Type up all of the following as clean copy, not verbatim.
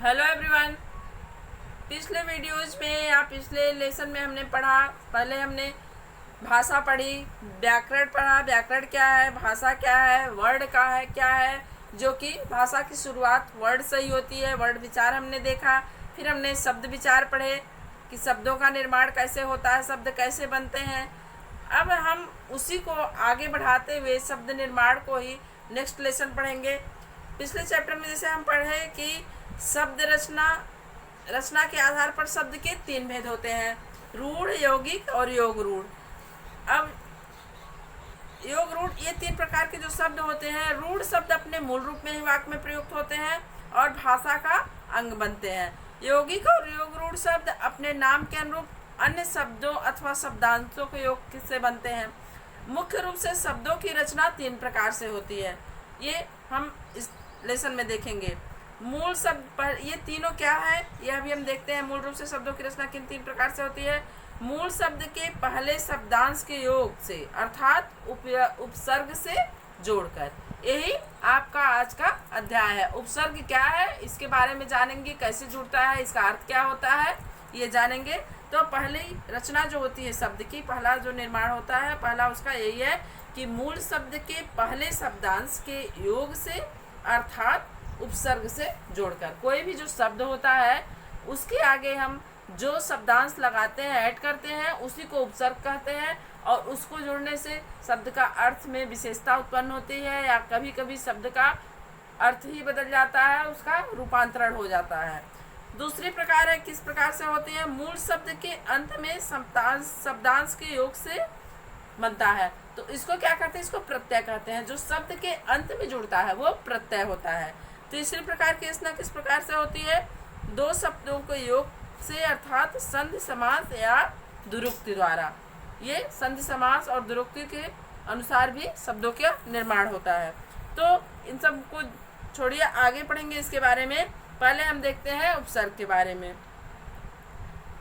Hello everyone. पिछले videos में या पिछले लेसन में हमने पढ़ा, पहले हमने भाषा पढ़ी, व्याकरण पढ़ा। व्याकरण क्या है, भाषा क्या है, वर्ड का है क्या है, जो कि भाषा की शुरुआत वर्ड से ही होती है। वर्ड विचार हमने देखा। फिर हमने शब्द विचार पढ़े कि शब्दों का निर्माण कैसे होता है, शब्द कैसे बनते हैं। अब हम उसी को आगे बढ़ाते हुए शब्द निर्माण को ही नेक्स्ट लेसन पढ़ेंगे। पिछले चैप्टर में जैसे हम पढ़े कि शब्द रचना के आधार पर शब्द के 3 भेद होते हैं, रूढ़, यौगिक और योग रूढ़। अब योग रूढ़, ये 3 प्रकार के जो शब्द होते हैं। रूढ़ शब्द अपने मूल रूप में ही वाक्य में प्रयुक्त होते हैं और भाषा का अंग बनते हैं। यौगिक और योग रूढ़ शब्द अपने नाम के अनुरूप अन्य शब्दों अथवा शब्दांशों के योग से बनते हैं। मुख्य रूप से शब्दों की रचना 3 प्रकार से होती है, ये हम इस लेसन में देखेंगे। मूल शब्द पर ये तीनों क्या है, ये अभी हम देखते हैं। मूल रूप से शब्दों की रचना किन 3 प्रकार से होती है। मूल शब्द के पहले शब्दांश के योग से अर्थात उपसर्ग से जोड़कर। यही आपका आज का अध्याय है। उपसर्ग क्या है, इसके बारे में जानेंगे, कैसे जुड़ता है, इसका अर्थ क्या होता है, ये जानेंगे। तो पहले रचना जो होती है शब्द की, पहला जो निर्माण होता है, पहला उसका यही है कि मूल शब्द के पहले शब्दांश के योग से अर्थात उपसर्ग से जोड़कर। कोई भी जो शब्द होता है उसके आगे हम जो शब्दांश लगाते हैं, ऐड करते हैं, उसी को उपसर्ग कहते हैं। और उसको जोड़ने से शब्द का अर्थ में विशेषता उत्पन्न होती है, या कभी कभी शब्द का अर्थ ही बदल जाता है, उसका रूपांतरण हो जाता है। दूसरी प्रकार है, किस प्रकार से होती है। मूल शब्द के अंत में शब्दांश के योग से बनता है, तो इसको क्या कहते हैं, इसको प्रत्यय कहते हैं। जो शब्द के अंत में जुड़ता है वो प्रत्यय होता है। तीसरी प्रकार की रचना किस प्रकार से होती है। 2 शब्दों के योग से अर्थात संधि समास या दुरुक्ति द्वारा। ये संधि समास और दुरुक्ति के अनुसार भी शब्दों का निर्माण होता है। तो इन सब को छोड़िए, आगे पढ़ेंगे इसके बारे में। पहले हम देखते हैं उपसर्ग के बारे में।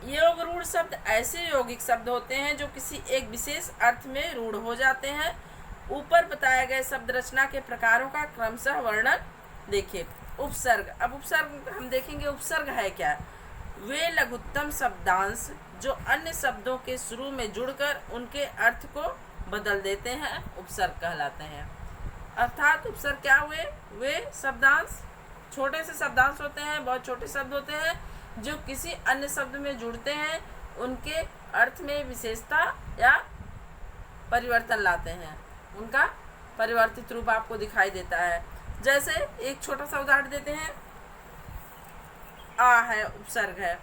योग रूढ़ शब्द ऐसे यौगिक शब्द होते हैं जो किसी एक विशेष अर्थ में रूढ़ हो जाते हैं। ऊपर बताए गए शब्द रचना के प्रकारों का क्रमशः वर्णन देखिए। उपसर्ग, अब उपसर्ग हम देखेंगे। उपसर्ग है क्या, वे लघुत्तम शब्दांश जो अन्य शब्दों के शुरू में जुड़कर उनके अर्थ को बदल देते हैं, उपसर्ग कहलाते हैं। अर्थात उपसर्ग क्या हुए, वे शब्दांश, छोटे से शब्दांश होते हैं, बहुत छोटे शब्द होते हैं, जो किसी अन्य शब्द में जुड़ते हैं, उनके अर्थ में विशेषता या परिवर्तन लाते हैं, उनका परिवर्तित रूप आपको दिखाई देता है। जैसे एक छोटा सा उदाहरण देते हैं। आ है, उपसर्ग है।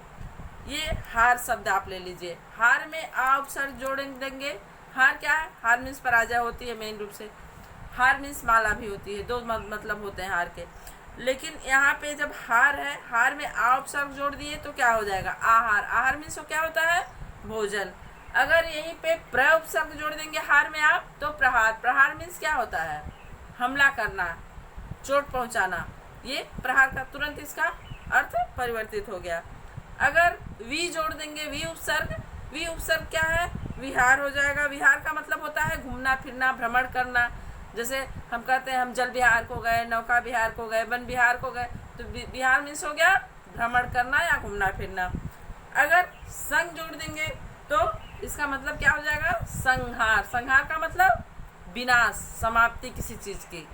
ये हार शब्द आप ले लीजिए। हार में आ उपसर्ग जोड़ देंगे। हार क्या है, हार मीन्स पराजय होती है मेन रूप से। हार मीन्स माला भी होती है, 2 मतलब होते हैं हार के। लेकिन यहाँ पे जब हार है, हार में आ उपसर्ग जोड़ दिए तो क्या हो जाएगा, आहार। आहार मीन्स क्या होता है, भोजन। अगर यहीं पे प्र उपसर्ग जोड़ देंगे हार में आप, तो प्रहार। प्रहार मीन्स क्या होता है, हमला करना, चोट पहुंचाना। ये प्रहार का तुरंत इसका अर्थ परिवर्तित हो गया। अगर वी जोड़ देंगे, वी उपसर्ग क्या है, विहार हो जाएगा। विहार का मतलब होता है घूमना फिरना, भ्रमण करना। जैसे हम कहते हैं हम जल विहार को गए, नौका विहार को गए, वन विहार को गए, तो विहार मीन्स हो गया भ्रमण करना या घूमना फिरना। अगर संग जोड़ देंगे तो इसका मतलब क्या हो जाएगा, संहार। संहार का मतलब विनाश, समाप्ति किसी चीज़ की।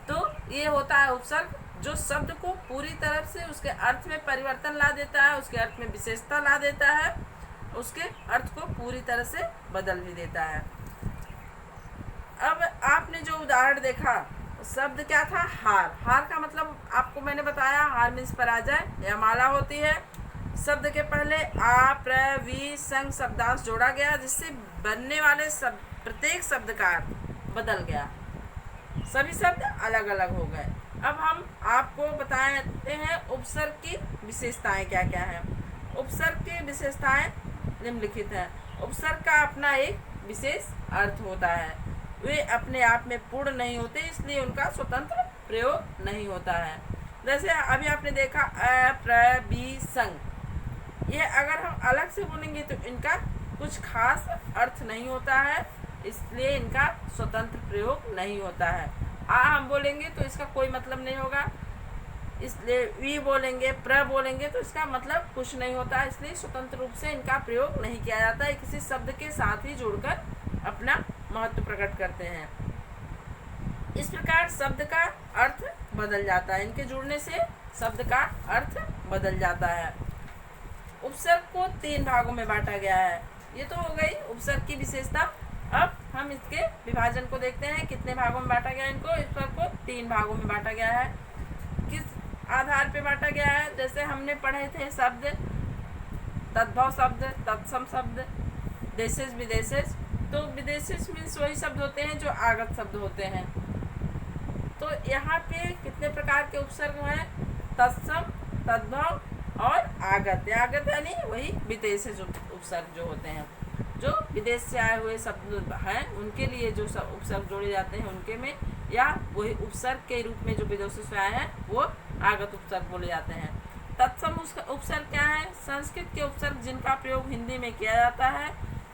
तो ये होता है उपसर्ग, जो शब्द को पूरी तरह से उसके अर्थ में परिवर्तन ला देता है, उसके अर्थ में विशेषता ला देता है, उसके अर्थ को पूरी तरह से बदल भी देता है। अब आपने जो उदाहरण देखा, शब्द क्या था, हार। हार का मतलब आपको मैंने बताया, हार मीन्स पराजय या माला होती है। शब्द के पहले आ, प्र, वी, संग शब्दांश जोड़ा गया, जिससे बनने वाले प्रत्येक शब्द का अर्थ बदल गया, सभी शब्द अलग अलग हो गए। अब हम आपको बताते हैं उपसर्ग की विशेषताएं क्या क्या है। उपसर्ग की विशेषताएं निम्नलिखित हैं। उपसर्ग का अपना एक विशेष अर्थ होता है। वे अपने आप में पूर्ण नहीं होते, इसलिए उनका स्वतंत्र प्रयोग नहीं होता है। जैसे अभी आपने देखा अ, प्र, बी, संग। ये अगर हम अलग से बोलेंगे तो इनका कुछ खास अर्थ नहीं होता है, इसलिए इनका स्वतंत्र प्रयोग नहीं होता है। आ हम बोलेंगे तो इसका कोई मतलब नहीं होगा, इसलिए वी बोलेंगे, प्र बोलेंगे तो इसका मतलब कुछ नहीं होता है, इसलिए स्वतंत्र रूप से इनका प्रयोग नहीं किया जाता है, किसी शब्द के साथ ही जुड़कर अपना महत्व प्रकट करते हैं। इस प्रकार शब्द का अर्थ बदल जाता है, इनके जुड़ने से शब्द का अर्थ बदल जाता है। उपसर्ग को 3 भागों में बांटा गया है। ये तो हो गई उपसर्ग की विशेषता। अब हम इसके विभाजन को देखते हैं, कितने भागों में बांटा गया है इनको। उपसर्ग को 3 भागों में बांटा गया है। किस आधार पे बांटा गया है? जैसे हमने पढ़े थे शब्द, तद्भव शब्द, तत्सम शब्द, देशेस विदेशेस। तो विदेशेस मीन्स वही शब्द होते हैं जो आगत शब्द होते हैं। तो यहाँ पे कितने प्रकार के उपसर्ग हैं? तत्सम, तद्भव और आगत। आगत यानी वही विदेशेस उपसर्ग जो होते हैं, जो विदेश से आए हुए शब्द हैं उनके लिए जो उपसर्ग जोड़े जाते हैं उनके में, या वही उपसर्ग के रूप में जो विदेशों से आए हैं वो आगत उपसर्ग बोले जाते हैं। तत्सम उपसर्ग क्या है? संस्कृत के उपसर्ग जिनका प्रयोग हिंदी में किया जाता है,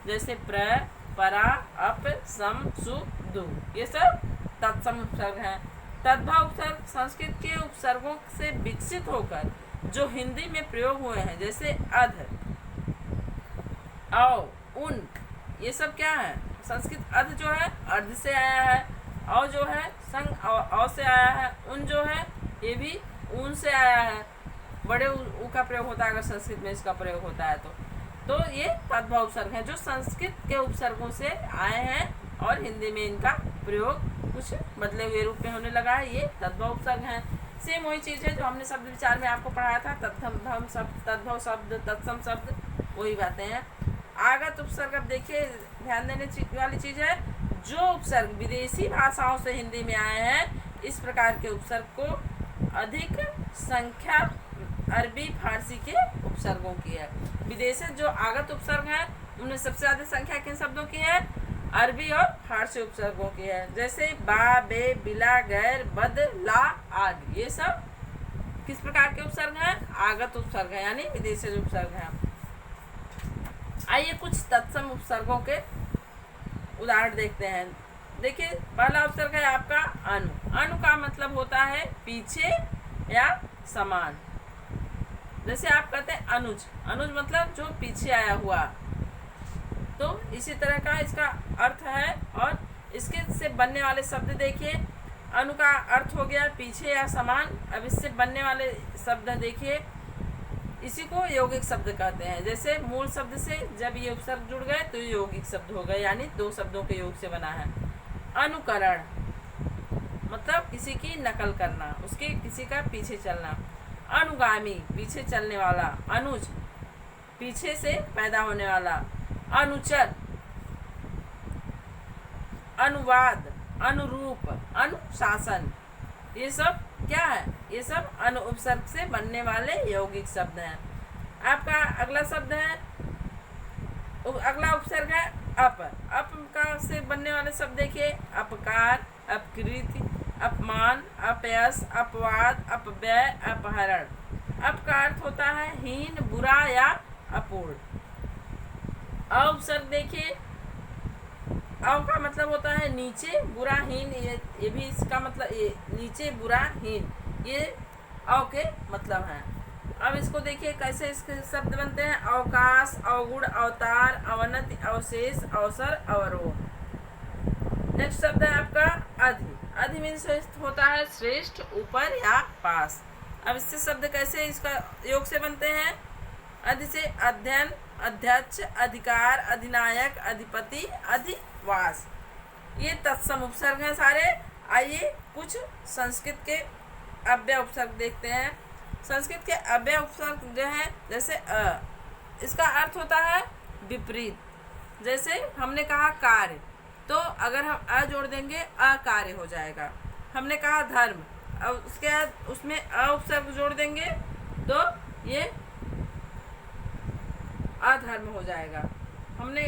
जैसे प्र, परा, अप, सम, सु, दु, ये सब तत्सम उपसर्ग हैं। तद्भव उपसर्ग संस्कृत के उपसर्गों से विकसित होकर जो हिंदी में प्रयोग हुए हैं, जैसे अध, औ, उन, ये सब क्या है? संस्कृत अध जो है अर्ध से आया है, औ जो है संग औ से आया है, उन जो है ये भी ऊन से आया है। बड़े ऊ का प्रयोग होता है अगर संस्कृत में इसका प्रयोग होता है तो ये तद्भव उपसर्ग हैं जो संस्कृत के उपसर्गों से आए हैं और हिंदी में इनका प्रयोग कुछ बदले हुए रूप में होने लगा है। ये तद्भव उपसर्ग हैं। सेम वही चीज़ है जो हमने शब्द विचार में आपको पढ़ाया था, तत्सम शब्द, तद्भव शब्द, तत्सम शब्द, वही बातें हैं। आगत उपसर्ग, अब देखिए ध्यान देने वाली चीज़ है, जो उपसर्ग विदेशी भाषाओं से हिंदी में आए हैं, इस प्रकार के उपसर्ग को अधिक संख्या अरबी फारसी के उपसर्गों की है। विदेशी जो आगत उपसर्ग हैं उनमें सबसे ज़्यादा संख्या किन शब्दों की है? अरबी और फारसी उपसर्गों की है। जैसे बा, बे, बिला, गैर, बद, ला आदि, ये सब किस प्रकार के उपसर्ग हैं? आगत उपसर्ग हैं, यानी विदेशी उपसर्ग हैं। आइए कुछ तत्सम उपसर्गों के उदाहरण देखते हैं। देखिए पहला उपसर्ग है आपका अनु। अनु का मतलब होता है पीछे या समान। जैसे आप कहते हैं अनुज, अनुज मतलब जो पीछे आया हुआ, तो इसी तरह का इसका अर्थ है। और इसके से बनने वाले शब्द देखिए, अनु का अर्थ हो गया पीछे या समान। अब इससे बनने वाले शब्द देखिए, इसी को यौगिक शब्द कहते हैं। जैसे मूल शब्द से जब ये उपसर्ग जुड़ गए तो ये यौगिक शब्द हो गए, यानी 2 शब्दों के योग से बना है। अनुकरण मतलब किसी की नकल करना, उसके किसी का पीछे चलना। अनुगामी पीछे चलने वाला। अनुज पीछे से पैदा होने वाला। अनुचर, अनुवाद, अनुरूप, अनुशासन, ये सब क्या है? ये सब अनु उपसर्ग से बनने वाले यौगिक शब्द हैं। आपका अगला शब्द है, अगला उपसर्ग है अप। अप का से बनने वाले शब्द देखिए, अपकार, अपकृति, अपमान, अपयश, अपवाद, अपव्यय, अपहरण। अप का अर्थ होता है हीन, बुरा या अपूर्ण। अ उपसर्ग देखिए, अव का मतलब होता है नीचे, बुरा, हीन। ये भी इसका मतलब, ये नीचे, बुरा, हीन, ये अव के मतलब हैं। अब इसको देखिए कैसे इसके शब्द बनते हैं। अवकाश, अवगुण, अवतार, अवनति, अवशेष, अवसर, अवरोह। नेक्स्ट शब्द है आपका अधि। अधि मीन्स होता है श्रेष्ठ, ऊपर या पास। अब इससे शब्द कैसे इसका योग से बनते हैं? अधि से अध्ययन, अध्यक्ष, अधिकार, अधिनायक, अधिपति, अधिवास। ये तत्सम उपसर्ग हैं सारे। आइए कुछ संस्कृत के अव्यय उपसर्ग देखते हैं। संस्कृत के अव्यय उपसर्ग जो है, जैसे अ, इसका अर्थ होता है विपरीत। जैसे हमने कहा कार्य, तो अगर हम अ जोड़ देंगे अकार्य हो जाएगा। हमने कहा धर्म, अब उसके बाद उसमें अ उपसर्ग जोड़ देंगे तो ये अधर्म हो जाएगा। हमने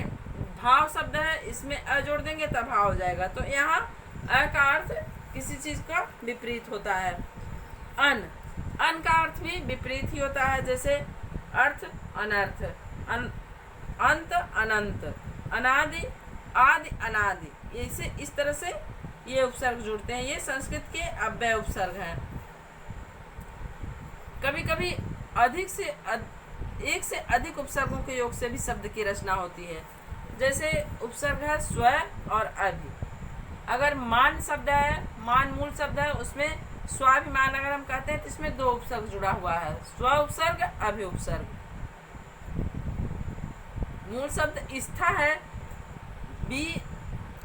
भाव शब्द है, इसमें अ जोड़ देंगे तब भाव हो जाएगा। तो यहाँ अ का अर्थ किसी चीज़ का विपरीत होता है। अन, अन का अर्थ भी विपरीत ही होता है। जैसे अर्थ, अनर्थ, अंत, अनंत, अनादि, आदि, अनादि। इसे इस तरह से ये उपसर्ग जुड़ते हैं। ये संस्कृत के अव्यय उपसर्ग हैं। कभी कभी एक से अधिक उपसर्गों के योग से भी शब्द की रचना होती है। जैसे उपसर्ग है स्व और अभि। अगर मान शब्द है, मान मूल शब्द है, उसमें स्वाभिमान अगर हम कहते हैं तो इसमें दो उपसर्ग जुड़ा हुआ है, स्व उपसर्ग, अभि उपसर्ग। मूल शब्द स्था है, बी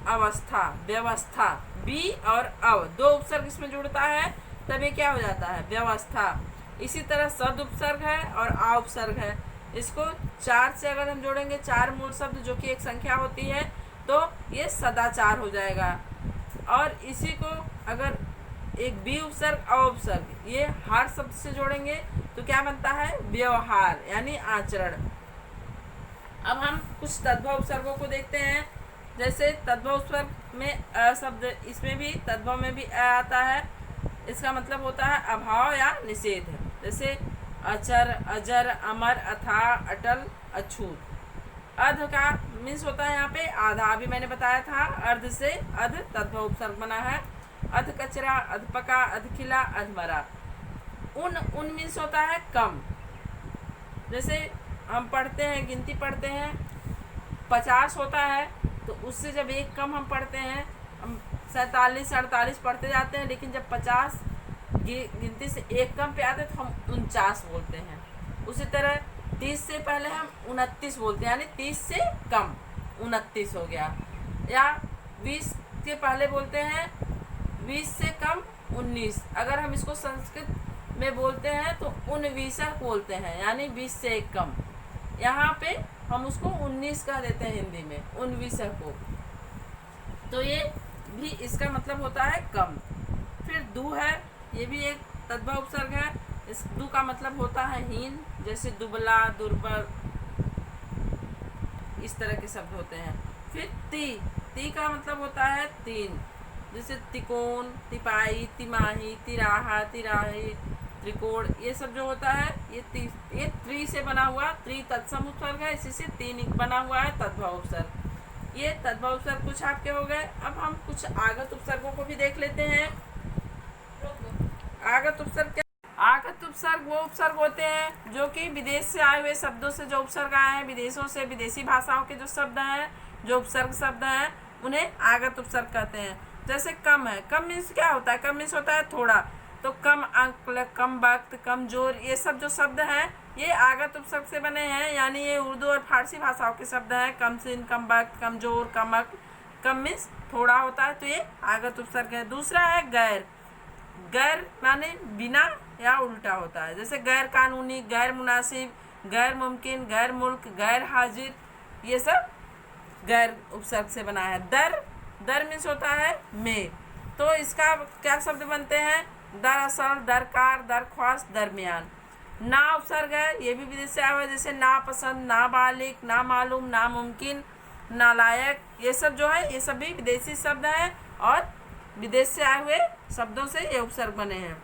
अवस्था, व्यवस्था, बी और अव दो उपसर्ग इसमें जुड़ता है, तब ये क्या हो जाता है, व्यवस्था। इसी तरह सद उपसर्ग है और आ उपसर्ग है। इसको 4 से अगर हम जोड़ेंगे, 4 मूल शब्द जो कि एक संख्या होती है, तो ये सदाचार हो जाएगा। और इसी को अगर एक बी उपसर्ग, अ उपसर्ग, ये हार शब्द से जोड़ेंगे तो क्या बनता है, व्यवहार यानी आचरण। अब हम कुछ तद्भव उपसर्गों को देखते हैं। जैसे तद्भव उपसर्ग में अ शब्द, इसमें भी तद्भव में भी अ आता है। इसका मतलब होता है अभाव या निषेध। जैसे अचर, अजर, अमर, अथा, अटल, अछूत। अध का मीन्स होता है यहाँ पे आधा, अभी मैंने बताया था, अर्ध से अध तद्भव उपसर्ग बना है। अध कचरा, अध पका, अध खिला, अध मरा। उन मीन्स होता है कम। जैसे हम पढ़ते हैं, गिनती पढ़ते हैं, 50 होता है, तो उससे जब एक कम हम पढ़ते हैं, हम 47, 48 पढ़ते जाते हैं, लेकिन जब 50 गिनती से एक कम पे आते तो हम 49 बोलते हैं। उसी तरह 30 से पहले हम 29 बोलते हैं, यानी 30 से कम 29 हो गया। या 20 के पहले बोलते हैं 20 से कम 19। अगर हम इसको संस्कृत में बोलते हैं तो 19 बोलते हैं, यानी 20 से एक कम। यहाँ पे हम उसको 19 कह देते हैं हिंदी में, 19 को। तो ये भी इसका मतलब होता है कम। फिर दु है, ये भी एक तद्भव उपसर्ग है। इस दु का मतलब होता है हीन। जैसे दुबला, दुर्बल, इस तरह के शब्द होते हैं। फिर ती का मतलब होता है तीन। जैसे तिकोण, तिपाई, तिमाही, तिराहा, तिराही, त्रिकोण, ये सब जो होता है ये त्रि से बना हुआ, त्रि तत्सम उपसर्ग है, इसी से तीन बना हुआ है तद्भव उपसर्ग। ये तद्भव उपसर्ग कुछ आपके हो गए। अब हम कुछ आगत उपसर्गों को भी देख लेते हैं। आगत उपसर्ग क्या? आगत उपसर्ग वो उपसर्ग होते हैं जो कि विदेश से आए हुए शब्दों से जो उपसर्ग आए हैं, विदेशों से, विदेशी भाषाओं के जो शब्द हैं, जो उपसर्ग शब्द हैं, उन्हें आगत उपसर्ग कहते हैं। जैसे कम है, कम मीन्स क्या होता है, कम मीन्स होता है थोड़ा। तो कम अंक, कम वक्त, कमजोर, ये सब जो शब्द हैं ये आगत उपसर्ग से बने हैं, यानी ये उर्दू और फारसी भाषाओं के शब्द हैं। कम सिन, कम वक्त, कमजोर, कम अंक, कम मीन्स थोड़ा होता है, तो ये आगत उपसर्ग है। दूसरा है गैर। गैर माने बिना या उल्टा होता है। जैसे गैर कानूनी, गैर मुनासिब, गैर मुमकिन, गैर मुल्क, गैर हाजिर, ये सब गैर उपसर्ग से बना है। दर मीन्स होता है में। तो इसका क्या शब्द बनते हैं, दरअसल, दरकार, दरख्वास्त, दरमियान। ना उपसर्ग है, ये भी विदेश से आया हुआ है। जैसे नापसंद, नाबालिग, नामालूम, नामुमकिन, नालायक, ये सब जो है ये सब भी विदेशी शब्द हैं और विदेश से आए हुए शब्दों से ये उपसर्ग बने हैं।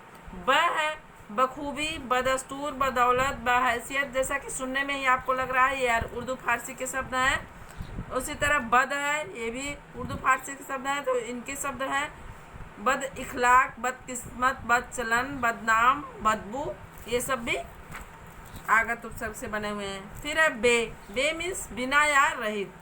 ब है, बखूबी, बदस्तूर, बदौलत, बहैसियत, जैसा कि सुनने में ही आपको लग रहा है ये यार उर्दू फारसी के शब्द हैं। उसी तरह बद है, ये भी उर्दू फारसी के शब्द हैं, तो इनके शब्द हैं बद इखलाक, बदकिस्मत, बदचलन, बदनाम, बदबू, ये सब भी आगत उपसर्ग से बने हुए हैं। फिर है बे मीन्स बिना या रहित।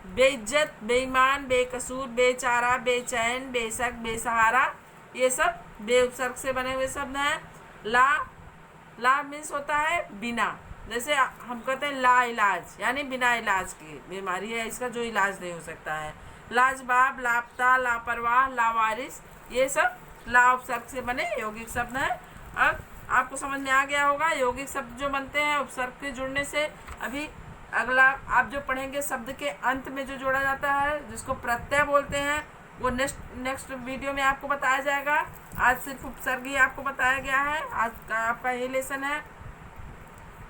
बेइज्जत, बेईमान, बेकसूर, बेचारा, बेचैन, बेशक, बेसहारा, ये सब बे उपसर्ग से बने हुए शब्द हैं। ला मीन्स होता है बिना। जैसे हम कहते हैं ला इलाज, यानी बिना इलाज की बीमारी है, इसका जो इलाज नहीं हो सकता है। लाजवाब, लापता, लापरवाह, लावारिस, ये सब ला उपसर्ग से बने यौगिक शब्द हैं। अब आपको समझ में आ गया होगा यौगिक शब्द जो बनते हैं उपसर्ग के जुड़ने से। अभी अगला आप जो पढ़ेंगे शब्द के अंत में जो जोड़ा जाता है, जिसको प्रत्यय बोलते हैं, वो नेक्स्ट वीडियो में आपको बताया जाएगा। आज सिर्फ उपसर्ग ही आपको बताया गया है। आज का आपका यही लेसन है।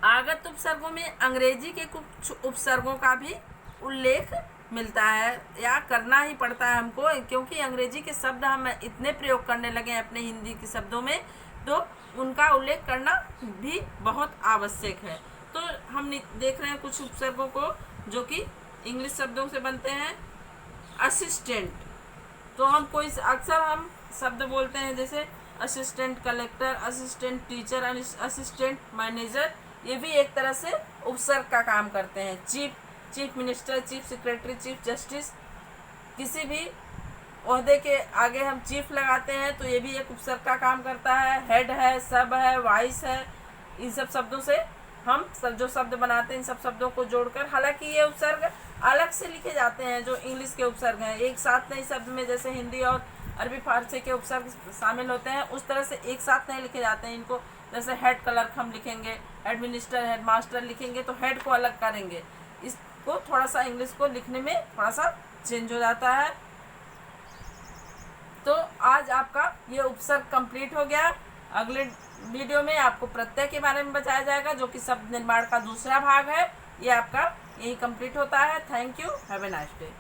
आगत उपसर्गों में अंग्रेजी के कुछ उपसर्गों का भी उल्लेख मिलता है या करना ही पड़ता है हमको, क्योंकि अंग्रेजी के शब्द हम इतने प्रयोग करने लगे हैं अपने हिंदी के शब्दों में, तो उनका उल्लेख करना भी बहुत आवश्यक है। तो हम देख रहे हैं कुछ उपसर्गों को जो कि इंग्लिश शब्दों से बनते हैं। असिस्टेंट, तो हम कोई अक्सर हम शब्द बोलते हैं, जैसे assistant collector, assistant teacher, assistant manager, ये भी एक तरह से उपसर्ग का काम करते हैं। Chief minister, chief secretary, chief justice, किसी भी ओहदे के आगे हम चीफ लगाते हैं तो ये भी एक उपसर्ग का काम करता है। हेड है, सब है, वाइस है, इन सब शब्दों से हम सब जो शब्द बनाते हैं, इन सब शब्दों को जोड़कर, हालांकि ये उपसर्ग अलग से लिखे जाते हैं जो इंग्लिश के उपसर्ग हैं, एक साथ नहीं शब्द में, जैसे हिंदी और अरबी फारसी के उपसर्ग शामिल होते हैं उस तरह से एक साथ नहीं लिखे जाते हैं इनको। जैसे हेड क्लर्क हम लिखेंगे, हेड मिनिस्टर, हेड मास्टर लिखेंगे तो हेड को अलग करेंगे, इसको थोड़ा सा इंग्लिश को लिखने में थोड़ा सा चेंज हो जाता है। तो आज आपका ये उपसर्ग कंप्लीट हो गया। अगले वीडियो में आपको प्रत्यय के बारे में बताया जाएगा जो कि शब्द निर्माण का दूसरा भाग है। ये आपका यही कंप्लीट होता है। Thank you, have a nice day.